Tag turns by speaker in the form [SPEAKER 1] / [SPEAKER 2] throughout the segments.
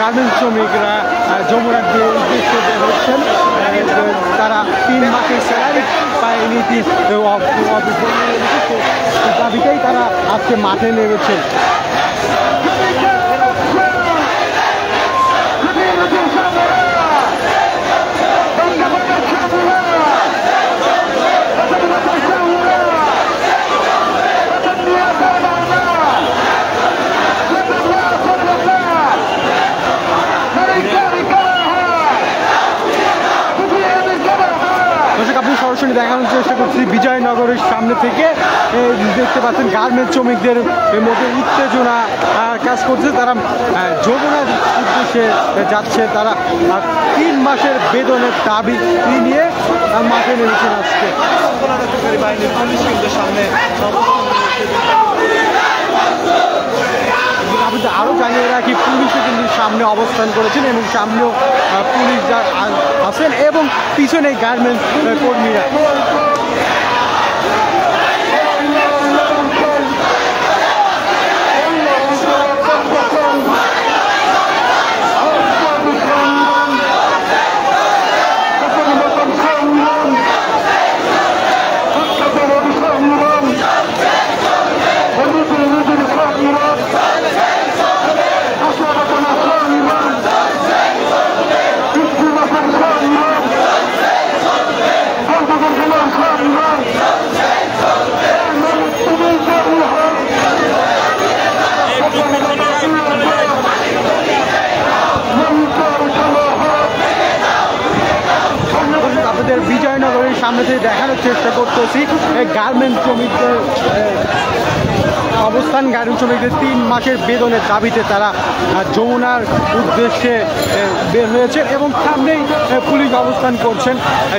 [SPEAKER 1] Garments শ্রমিকরা যমুনার উদ্দেশ্যে বের হচ্ছেন। তারা 3 মাসের স্যালারি পায়নি, দাবিতেই তারা আজকে মাঠে নেমেছেন। আপনি সরাসরি দেখানোর চেষ্টা করছি বিজয়নগরের সামনে থেকে। দেখতে পাচ্ছেন গার্মেন্টস শ্রমিকদের মধ্যে উত্তেজনা কাজ করছে। তারা যমুনার উদ্দেশ্যে যাচ্ছে। তারা 3 মাসের বেতনের দাবি নিয়ে মাঠে নেমেছেন আজকে। সামনে আরো জানিয়ে রাখি, পুলিশও কিন্তু সামনে অবস্থান করেছেন এবং সামনেও পুলিশ আছেন এবং পিছনে গার্মেন্টস কর্মীরা। বিজয়নগরের সামনে থেকে দেখানোর চেষ্টা করতেছি গার্মেন্টস শ্রমিকদের অবস্থান। গার্মেন্টস শ্রমিকদের 3 মাসের বেতনের দাবিতে তারা যমুনার উদ্দেশ্যে বের হয়েছে এবং সামনেই পুলিশ অবস্থান করছেন,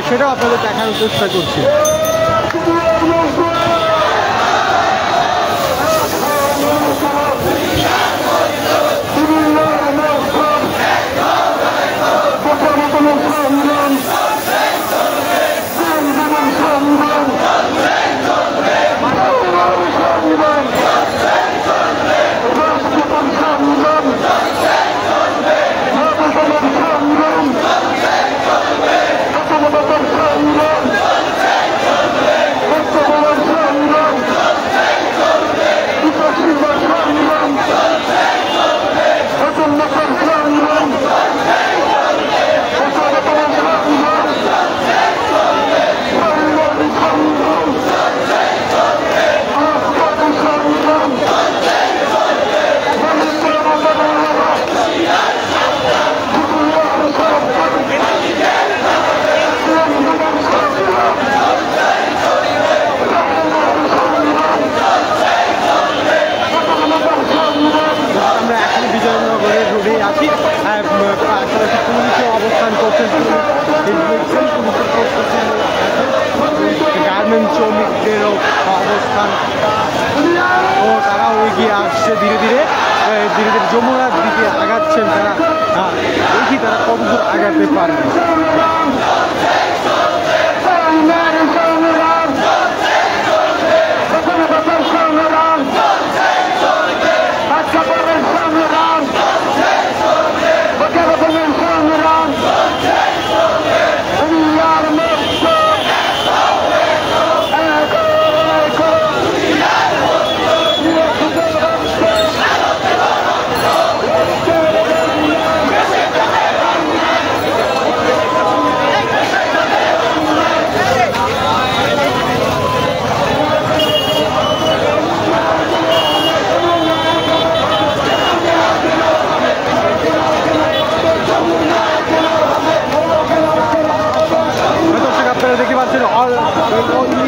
[SPEAKER 1] সেটাও আপনাদের দেখানোর চেষ্টা করছি। গার্মেন্টস শ্রমিকদেরও অবস্থান ও তারাও এগিয়ে আসছে ধীরে ধীরে যমুনার দিকে আগাচ্ছেন। তারা দেখি তারা কতদূর আগাতে পারবে।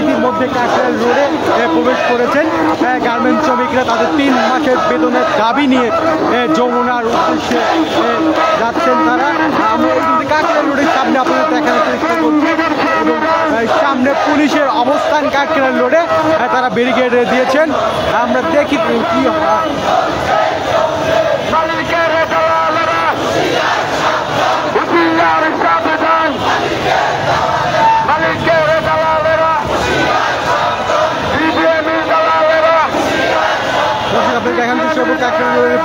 [SPEAKER 1] ইতিমধ্যে কাকরাইল রোডে প্রবেশ করেছেন গার্মেন্টস শ্রমিকরা। তাদের 3 মাসের বেতনের দাবি নিয়ে যমুনার উদ্দেশ্যে যাচ্ছেন তারা। আমরা কাকরাইল রোডের সামনে আপনাদের দেখানোর চেষ্টা করছি এবং সামনে পুলিশের অবস্থান কাকরাইল রোডে। তারা ব্যারিকেড দিয়েছেন। আমরা দেখি কি হয়।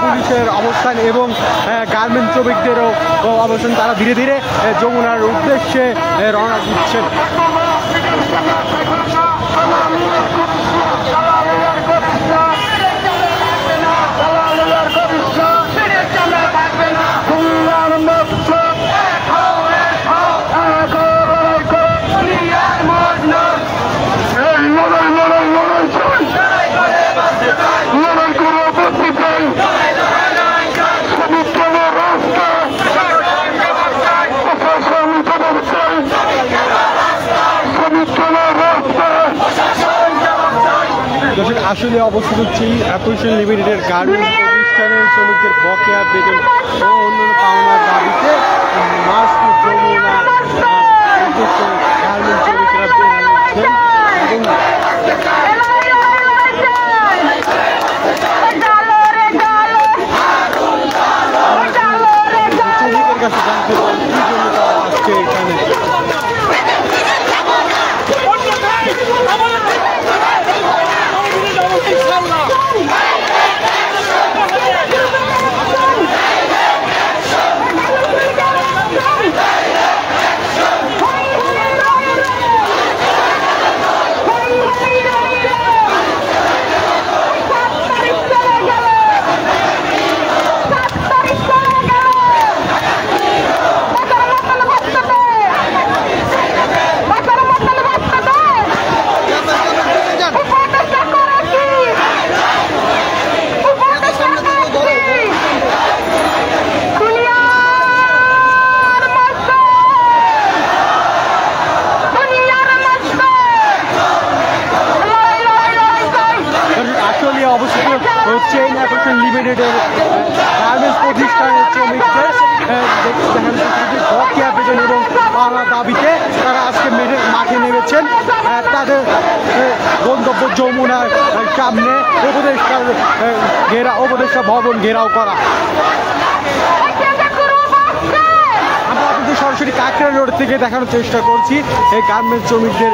[SPEAKER 1] পুলিশের অবস্থান এবং গার্মেন্ট শ্রমিকদেরও অবস্থান, তারা ধীরে ধীরে যমুনার উদ্দেশ্যে রওনা দিচ্ছেন। আসলে অবস্থা হচ্ছে অ্যাসোসিয়েশন লিমিটেডের গার্মেন্টস প্রতিষ্ঠানের শ্রমিকদের বকেয়া বেতন ও অন্যান্য পাওনার দাবিতে মার্চ যমুনা উদ্দেশ্যে গার্মেন্টস শ্রমিকরা বের হচ্ছেন এবং শ্রমিকের কাছে জানতে পারেন কি জন্য তারা আজকে এখানে। চেইন অ্যাসোসিয়েশন লিমিটেডের গার্মেন্টস প্রতিষ্ঠানের শ্রমিকদের বকেয়া বেতন এবং পাওনা দাবিতে তারা আজকে মাঠে নেমেছেন। তাদের গন্তব্য যমুনার সামনে উপদেষ্টা ভবন ঘেরাও করা। আমরা আপনাদের সরাসরি কাকরাইল রোড থেকে দেখানোর চেষ্টা করছি এই গার্মেন্টস শ্রমিকদের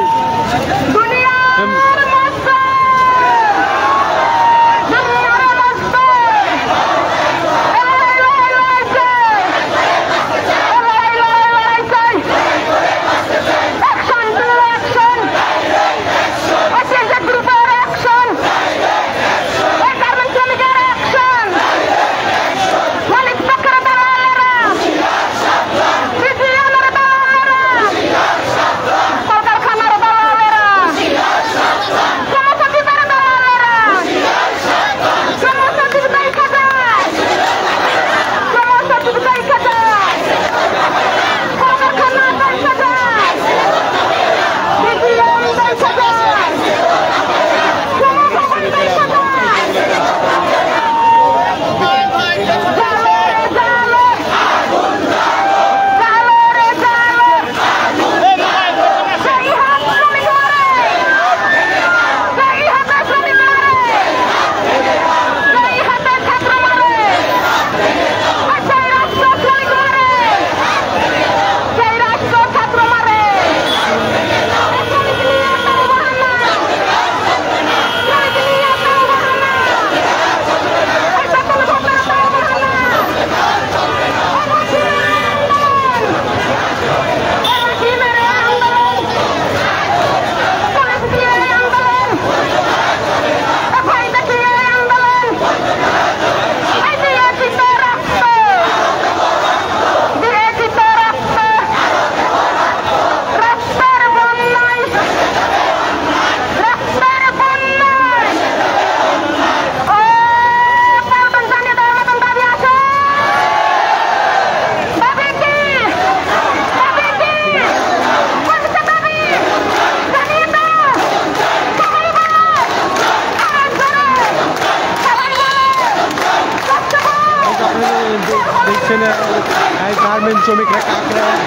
[SPEAKER 1] গার্মেন্ট শ্রমিকরা কাকরাইল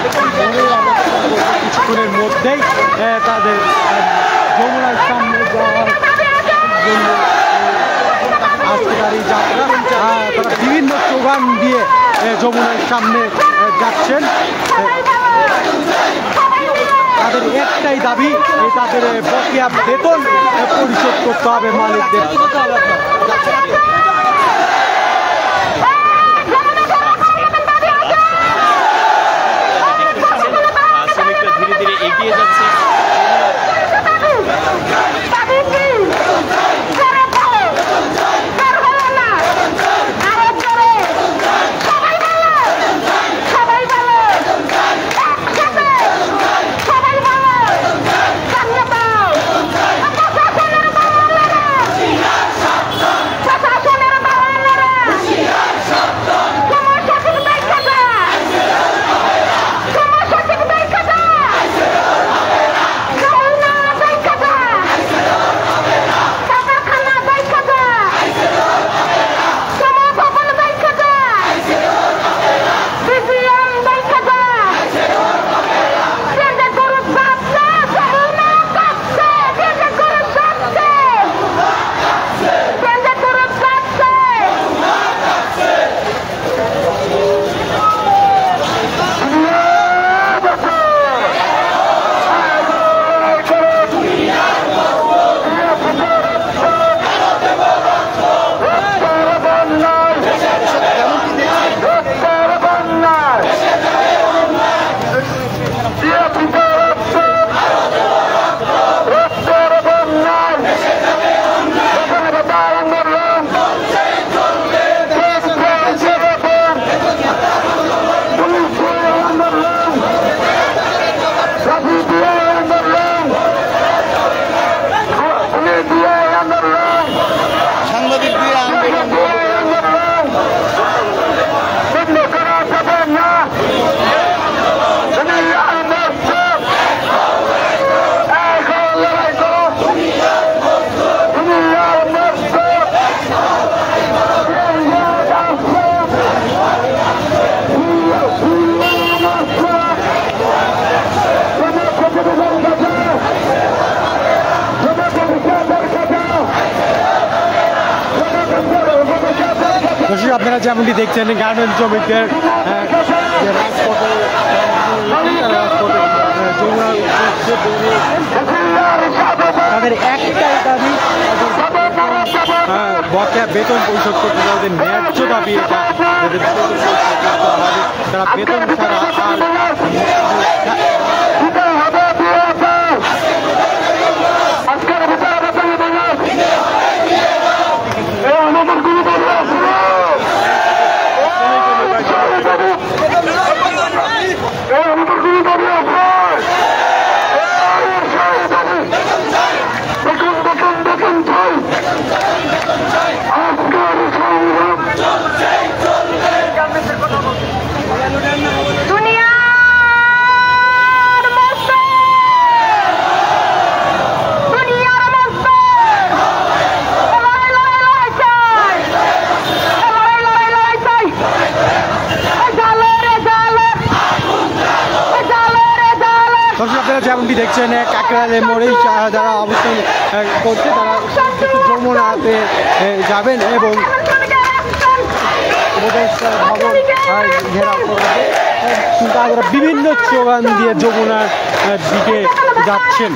[SPEAKER 1] কিছুক্ষণের মধ্যেই তাদের যমুনার সামনে যাওয়ার জন্য আজকে তার এই যাত্রা। তারা বিভিন্ন স্লোগান দিয়ে যমুনার সামনে যাচ্ছেন। তাদের একটাই দাবি, তাদের বকেয়া বেতন পরিশোধ করতে হবে মালিকদের। দর্শক আপনারা যেমনটি দেখছেন গার্মেন্টস শ্রমিকদের তাদের একটাই দাবি, বকেয়া বেতন পরিশোধ করতে তাদের ন্যায্য দাবি এটা, তারা বেতন ছাড়া যেমনটি দেখছেন কাকরাইলে মোড়েই যারা অবস্থান করছে তারা যমুনাতে যাবেন এবং ভবন ঘেরাও করবে, তারা বিভিন্ন স্লোগান দিয়ে যমুনার দিকে যাচ্ছেন।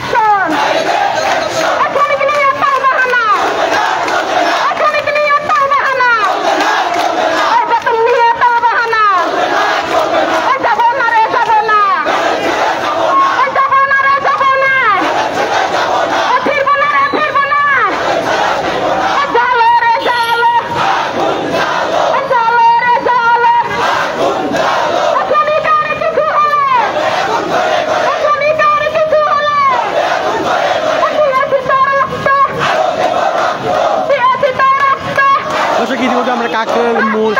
[SPEAKER 1] আমরা কাকরাইল মোড়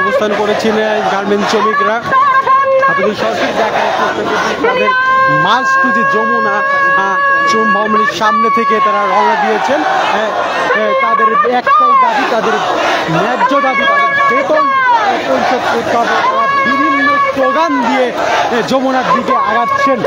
[SPEAKER 1] অবস্থান করেছিলেন গার্মেন্টস শ্রমিকরা, আপনাদের সঠিক দেখার চেষ্টা করছি তাদের মার্চ টু যে যমুনা ভবনের সামনে থেকে তারা রওনা দিয়েছেন। তাদের একটাই দাবি, তাদের ন্যায্য দাবি, তাদের বেতন পরিশোধ করতে হবে। তারা বিভিন্ন স্লোগান দিয়ে যমুনার দিকে আগাচ্ছেন।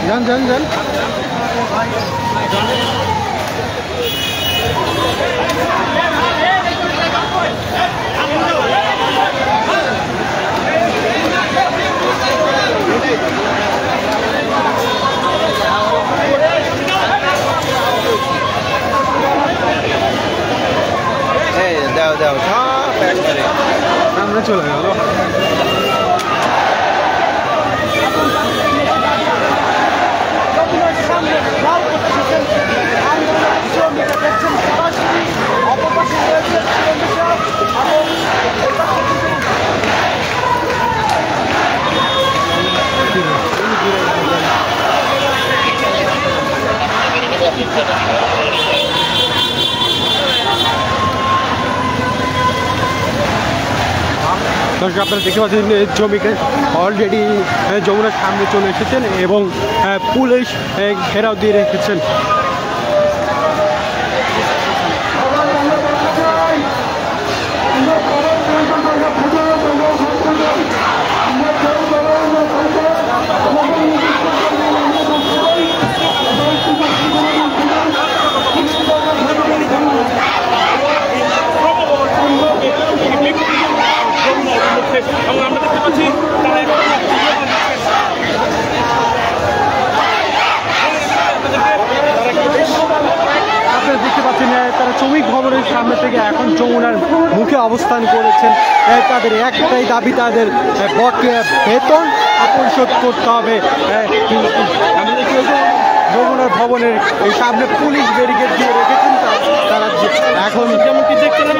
[SPEAKER 1] যান দাও আমরা চলে গেল। দর্শক আপনারা দেখতে পাচ্ছেন শ্রমিক অলরেডি যমুনার সামনে চলে এসেছেন এবং পুলিশ ঘেরাও দিয়ে রেখেছেন। শ্রমিক ভবনের সামনে থেকে এখন যমুনার মুখে অবস্থান করেছেন। তাদের একটাই দাবি, তাদের বকেয়া বেতন পরিশোধ করতে হবে। যমুনার ভবনের এই সামনে পুলিশ ব্যারিকেড দিয়ে রেখেছেন, তারা এখন যেমনটি দেখছিলেন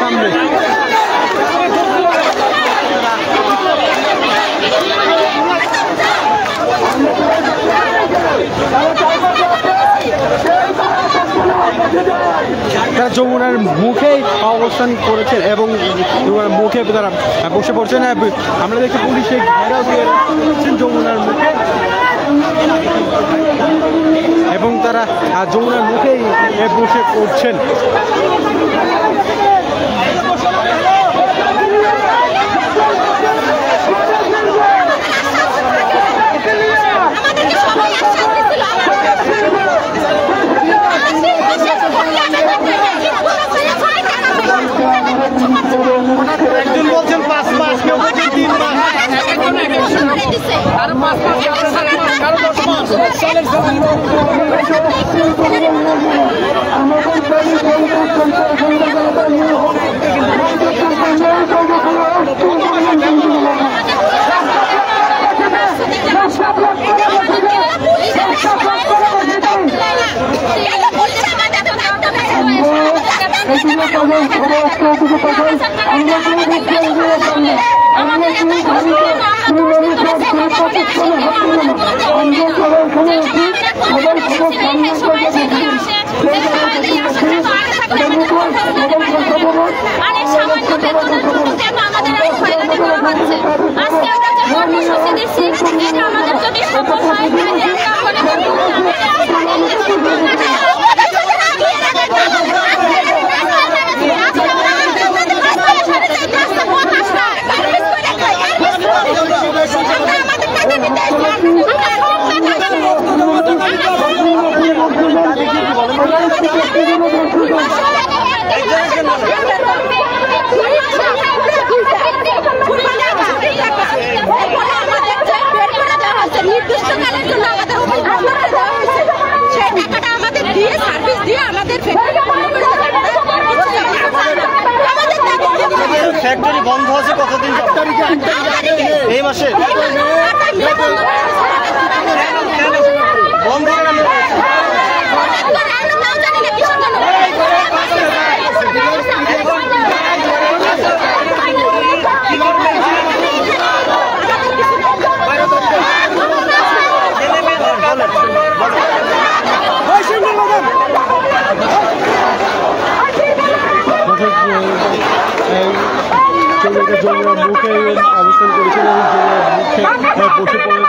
[SPEAKER 1] সামনে তারা যমুনার মুখেই অবস্থান করেছেন এবং মুখে তারা বসে পড়ছেন। আমরা দেখছি পুলিশে ঘেরাও দিয়ে রাখছেন যমুনার মুখে এবং তারা যমুনার মুখেই বসে পড়ছেন। একজন বলছেন 5 মাস, কেউ বলছেন 3 মাস, আরো 5 মাস, আরো 10 মাস। ফ্যাক্টরি বন্ধ আছে কতদিন? এই মাসে বন্ধ যমুনার মুখে অবস্থান করেছেন এবং যমুনার মুখে বসে পড়েছেন।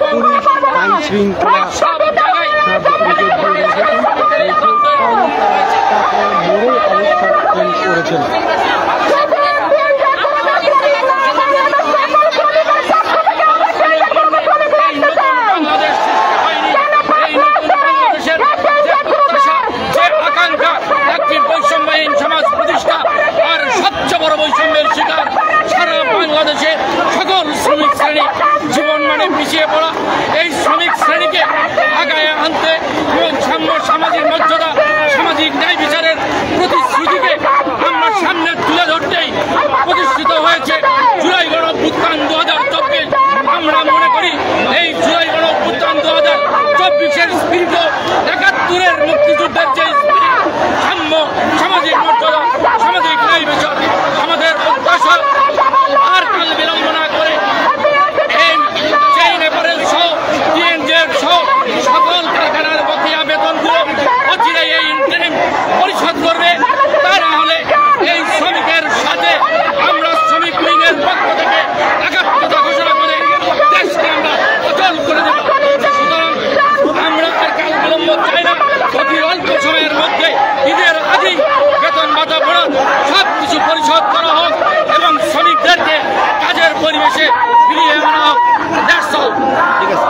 [SPEAKER 1] যমুনার শৃঙ্খলা অবস্থান করেছেন।
[SPEAKER 2] বৈষম্যহীন সমাজ প্রতিষ্ঠা আর সবচেয়ে বড় বৈষম্যের শিকার সারা বাংলাদেশে সকল শ্রমিক শ্রেণী জীবন মানে পিছিয়ে পড়া। এই শ্রমিক শ্রেণীকে আগায় আনতে এবং সামাজিক মর্যাদা, সামাজিক ন্যায় বিচারের প্রতিশ্রুতিকে আমরা সামনে তুলে ধরতেই প্রতিষ্ঠিত হয়েছে জুলাই গণঅভ্যুত্থান 2024। আমরা মনে করি এই জুলাই গণঅভ্যুত্থান 2024-এর স্পিরিট 71-এর মুক্তিযুদ্ধের যে স্পিরিট, সাম্য, সামাজিক মর্যাদা, সামাজিক ন্যায় বিচার আমাদের প্রত্যাশা। আর কাল বিলম্ব না করে এই চেইন অ্যাপারেল সহ সময়ের মধ্যে ঈদের আগেই বেতন ভাতা বোনাস সব কিছু পরিশোধ করা হোক এবং শ্রমিকদেরকে কাজের পরিবেশে ফিরিয়ে আনা হোক। ঠিক আছে।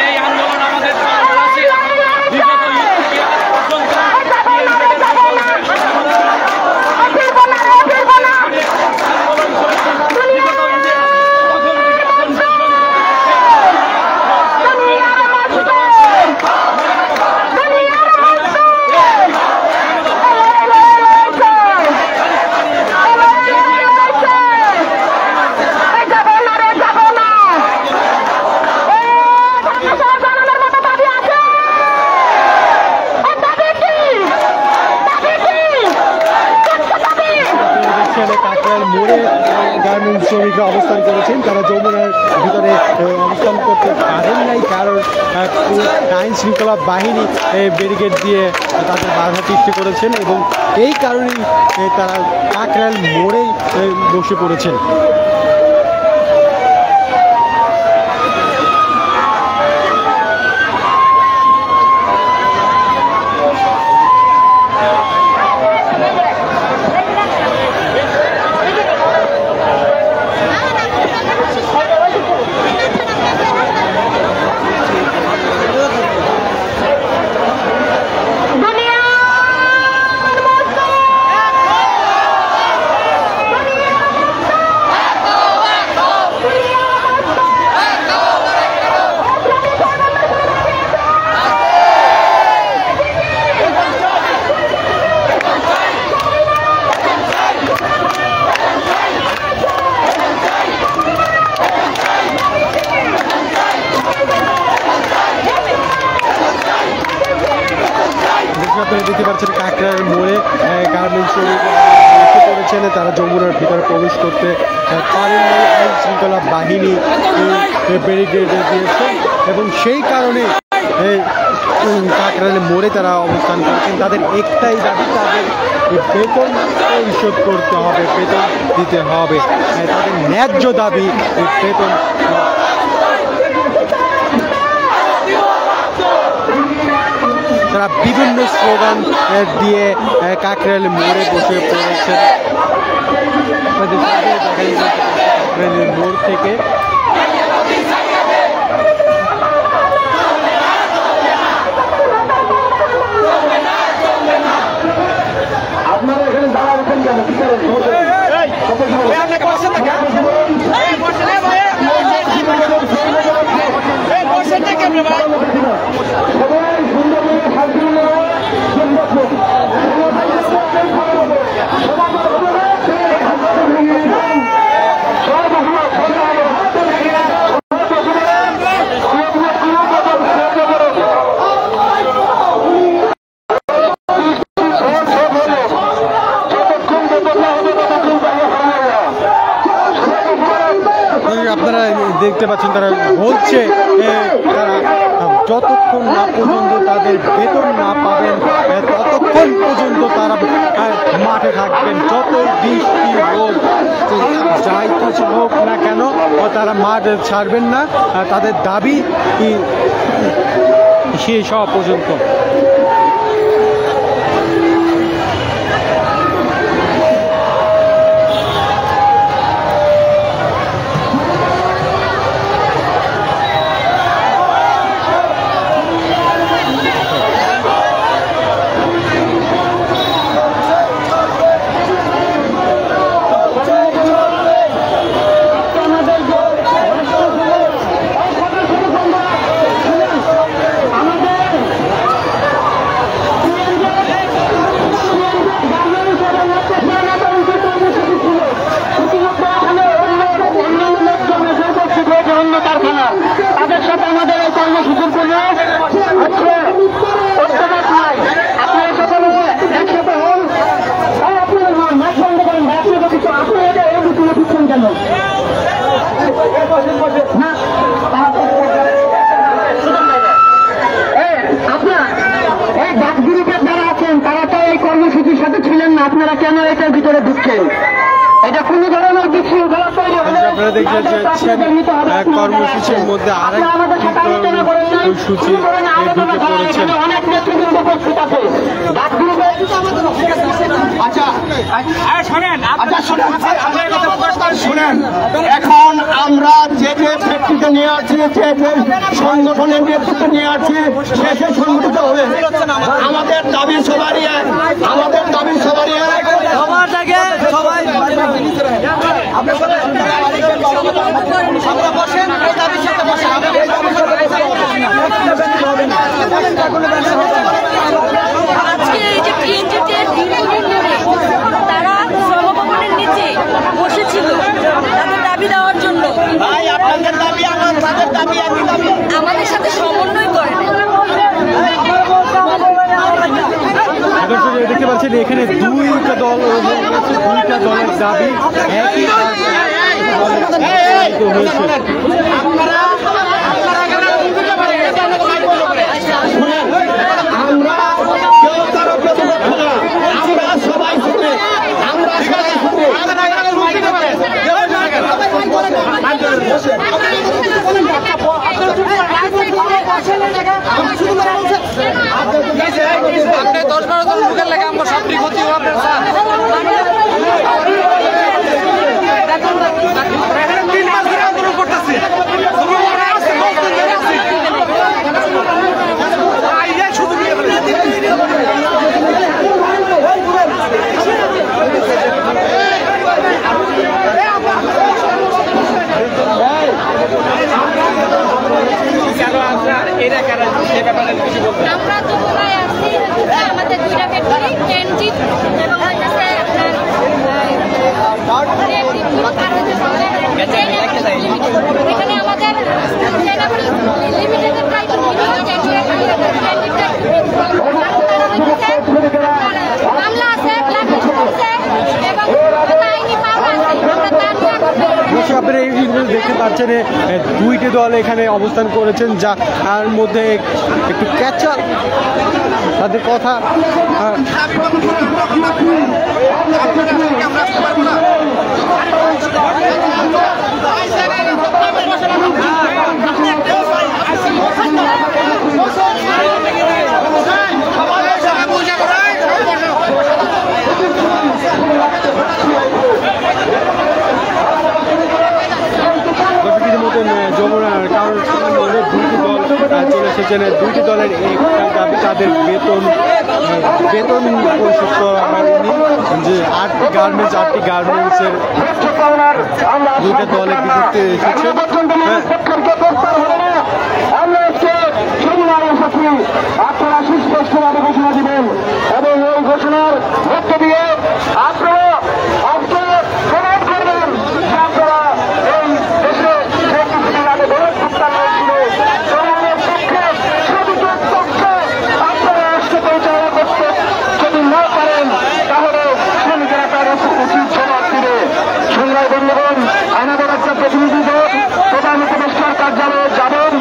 [SPEAKER 2] এই আন্দোলন আমাদের বিগত ঈদ থেকে
[SPEAKER 1] মোড়ে গার্মেন্টস শ্রমিকরা অবস্থান করেছেন। তারা যমুনার ভিতরে অবস্থান করতে পারেন নাই, কারণ আইন শৃঙ্খলা বাহিনী ব্যারিকেড দিয়ে তাদের বাধা সৃষ্টি করেছেন এবং এই কারণেই তারা কাকরাইল মোড়েই বসে পড়েছেন। আপনারা দেখতে পাচ্ছেন কাকরাইল মোড়ে গার্মেন্টস শ্রমিকরা বসে পড়েছেন। তারা যমুনার ভিতরে প্রবেশ করতে পারেন নাই, আইন শৃঙ্খলা বাহিনী ব্যারিকেড দিয়েছে এবং সেই কারণে কাকরাইল মোড়ে তারা অবস্থান করছেন। তাদের একটাই দাবি, তাদের বেতন পরিশোধ করতে হবে, বেতন দিতে হবে, তাদের ন্যায্য দাবি বেতন। তারা বিভিন্ন স্লোগান দিয়ে কাকরাইল মোড়ে বসে পড়েছেন। মোড় থেকে
[SPEAKER 3] আপনারা এখানে দাঁড়াচ্ছেন কেন?
[SPEAKER 1] আপনারা দেখতে পাচ্ছেন তারা বলছে তারা যতক্ষণ না পর্যন্ত তাদের বেতন না পাবেন ততক্ষণ পর্যন্ত তারা মাঠে থাকবেন। যত বৃষ্টি হোক, যাই কিছু হোক না কেন, তারা মাঠ ছাড়বেন না। তাদের দাবি শেষ হওয়া পর্যন্ত। আপনারা দেখতে যাচ্ছেন কর্মসূচির মধ্যে আরেকটি কর্মসূচি ঢুকে পড়েছেন।
[SPEAKER 3] শুনেন, এখন আমরা যে যে ব্যক্তিকে নিয়ে আসছি, যে যে সংগঠনের নেতৃত্বে নিয়ে আসছি, সে সে সংগঠিত হবে। আমাদের দাবি সবারই এক, আমাদের দাবি সবারই এক।
[SPEAKER 1] সবার আগে সবাই
[SPEAKER 4] আজকে এই যে বিএনজিটির তারা শ্রমভবনের নিচে বসেছিল তাদের দাবি দেওয়ার জন্য, আমাদের সাথে সমন্বয় করে না।
[SPEAKER 1] দেখতে পাচ্ছেন এখানে দুইটা দল, দুইটা দলের দাবি একই হয়েছে।
[SPEAKER 2] আপনি 10-12 জন লোকের লেগে আমার সবটি ক্ষতি হবে স্যার।
[SPEAKER 4] আমরা তো সবাই আসছি, আমাদের দুইটা ফ্যাক্টরি ট্রেনজিট এবং হচ্ছে এখানে আমাদের লিমিটেড প্রাইস মামলা আছে, এবং আইনি পাওয়া আছে।
[SPEAKER 1] আপনারা এই দেখতে পাচ্ছেন দুইটি দল এখানে অবস্থান করেছেন, যার মধ্যে একটু ক্যাচাল তাদের কথা। যমুনার কারণ দুইটি দল চলে এসেছেন। দুইটি দলের একটা দাবি তাদের বেতন পরিশোধ করা হয়নি, যে 8টি গার্মেন্টসের দুইটা দলের বিরুদ্ধে এসেছে।
[SPEAKER 3] আপনারা সুস্পষ্টভাবে ঘোষণা দিবেন এবং এই ঘোষণার মধ্য দিয়ে আপনারা আমাদের একটা প্রতিনিধি দল প্রধান উপদেষ্টার কার্যালয়ে যাবেন,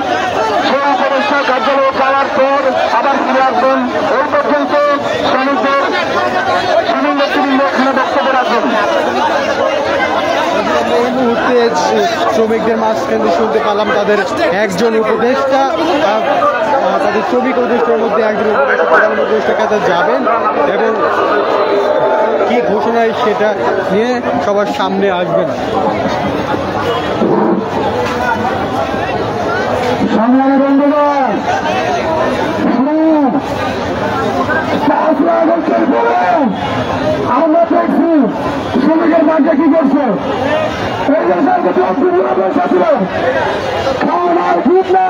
[SPEAKER 3] সেই উপদেষ্টার কার্যালয়ে যাওয়ার পর আবার ফিরে আসবেন। এই পর্যন্ত শ্রমিক নেতৃবৃন্দ এখানে বক্তব্য রাখবেন।
[SPEAKER 1] এই মুহূর্তে শ্রমিকদের মাঝখানে শুনতে পেলাম তাদের একজন উপদেষ্টা, তাদের শ্রমিক উপদেষ্টার মধ্যে একজন উপদেষ্টা প্রধান উপদেষ্টার কাছে যাবেন এবং কি ঘোষণায় সেটা নিয়ে সবার সামনে আসবেন।
[SPEAKER 3] সংগ্রামী বন্ধুগণ, আমরা দেখছি শ্রমিকের মাঝে কি করছে। এই দেশের প্রতি খাওয়া ঠিক না,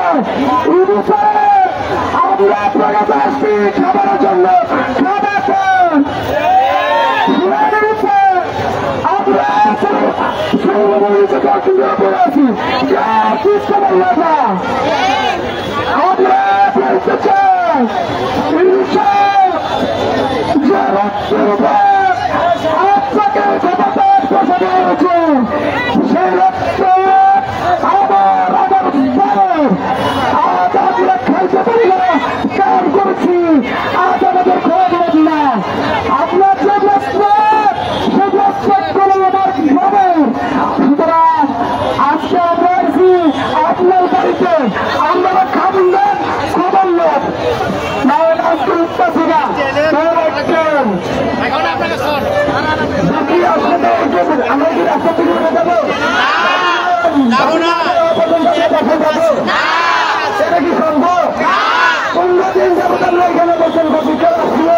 [SPEAKER 3] আমরা আপনার কাছে আসছি খাবারের জন্য। সেই রক্ত খাইতে পারি না, কাম করেছি, আজ আমাদের খোঁজ না। আপনার যে সুতরাং আইসি আপনার বাড়িতে আমরা খাবেন না খাবেন না আমরা কি রাস্তা থেকে যাবো সেটা কি সম্ভব? 15 দিন যাবত আমরা এখানে বসেন বিকেল আসছিল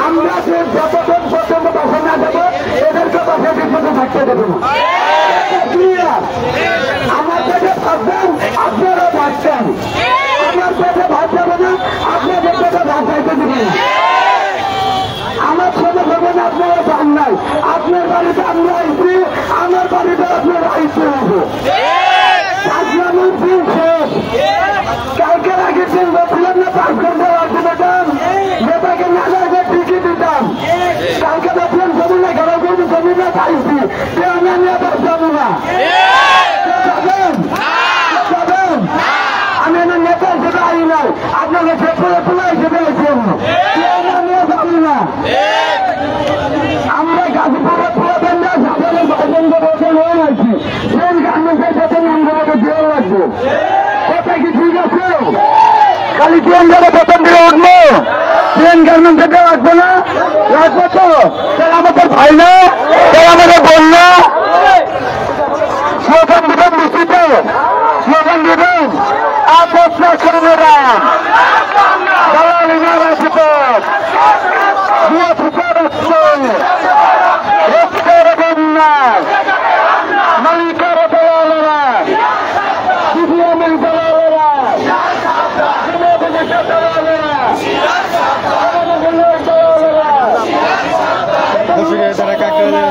[SPEAKER 3] আমরা যে যতক্ষণ পর্যন্ত বাসা না যাবো এদেরকে বাসায় বিপদে থাকতে দেবো না। আমার পেটে ভাববেন আপনারা ভাবছেন, আমার পেটে ভাত যাবে না আপনাদের পেটে ভাত খাইতে দেবেন। আমার ছেলে ভাবেন আপনারা পান নাই, আপনার বাড়িতে আমরা আইসি, আমার বাড়িতে আপনার আইসি হবো। কালকে আগের দিন বলছিলাম না 5 ঘন্টা রাখতে পেতাম, নেতাকে না লাগে ঠিকই দিতাম। কালকে দেখলাম জমি না ঘেরাও করবো, জমি না খাইছি, আমরা নিয়ে যাবো না। আমি আমার নেতা হিসেবে আই নাই, আপনাকে পেপারে তোলা হিসেবে আইছি আমরা নিয়ে যাবো না। আমরা গাজীপুরে পুরাতন না সাধারণ বাসিন্দা বলতে হয়ে আছি, ট্রেন গার্মেন্টের সাথে নামগুলোকে দেওয়া লাগবে। কথা কি ঠিক আছে? খালি ট্রেন যাবে প্রথম দিকে উঠবো, ট্রেন গার্মেন্টে দেওয়া লাগবে না, লাগবে তো? তাহলে আমাদের ভাই না, তাহলে আমাদের বোন না, স্লোগান দিবেন নিশ্চিত, স্লোগান দিবেন আপনার কর্মীরা দালালি না রাজপথ মালিকের দলালেরা সিপিএমের দলালেরা
[SPEAKER 1] তারা কাকরাইলের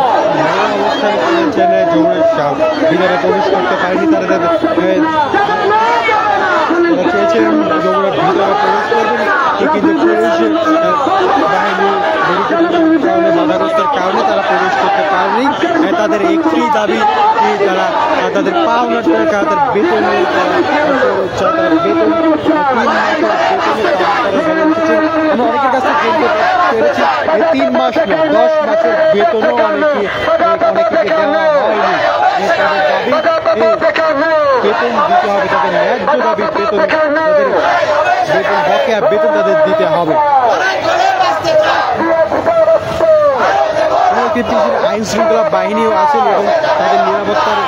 [SPEAKER 1] অবস্থান করেছেন, যমুনার ভিতরে প্রবেশ করতে পারেনি। তারা চেয়েছেন যমুনার ভিতরে প্রবেশ করবেন, কিন্তু পুলিশ বাহিনী কারণে বাধাগ্রস্তের কারণে তারা প্রবেশ করতে পারেনি। তাদের একটি দাবি, তারা তাদের পাওনার টাকা, তাদের বেতন তাদের বেতন 3 মাসের বেতনের আমরা অনেকের কাছে জানতে পেরেছি 3 মাস না 10 মাসের বেতনও অনেকে দেওয়া হয়নি। তাদের দাবি বেতন দিতে হবে, তাদের ন্যায্য দাবি বেতন, তাদের বেতন বকেয়া বেতন তাদের দিতে হবে। আইন শৃঙ্খলা বাহিনীও আছেন এবং তাদের নিরাপত্তার